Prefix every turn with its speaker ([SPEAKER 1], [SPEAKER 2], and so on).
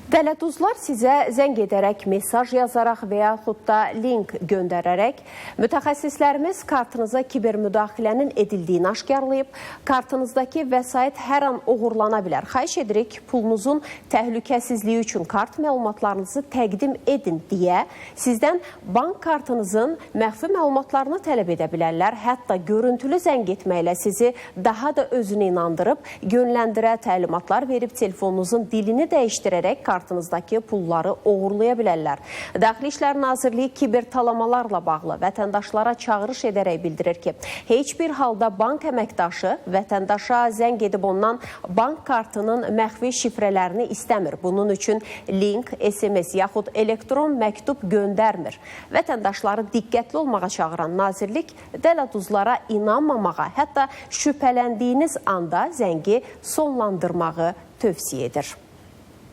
[SPEAKER 1] Dələduzlar sizə zəng edərək, mesaj yazaraq və yaxud da link göndərərək mütəxəssislərimiz kartınıza kibermüdaxilənin edildiyini aşkarlayıb, kartınızdakı vəsait hər an oğurlana bilər. Xahiş edirik, pulunuzun təhlükəsizliyi üçün kart məlumatlarınızı təqdim edin deyə sizdən bank kartınızın məxfi məlumatlarını tələb edə bilərlər. Hətta görüntülü zəng etməklə sizi daha da özünə inandırıb, yönləndirə təlimatlar verib telefonunuzun dilini dəyişdirərək kartınızdakı pulları oğurlaya bilərlər. Daxili İşlər Nazirliyi kiber talamalarla bağlı vətəndaşlara çağırış edərək bildirir ki, heç bir halda bank əməkdaşı vətəndaşa zəng edib ondan bank kartının məxfi şifrələrini istəmir. Bunun üçün link, SMS yaxud elektron məktub göndərmir. Vətəndaşları diqqətli olmağa çağıran Nazirlik dələduzlara inanmamağa, hətta şübhələndiyiniz anda zəngi sonlandırmağı tövsiyə edir.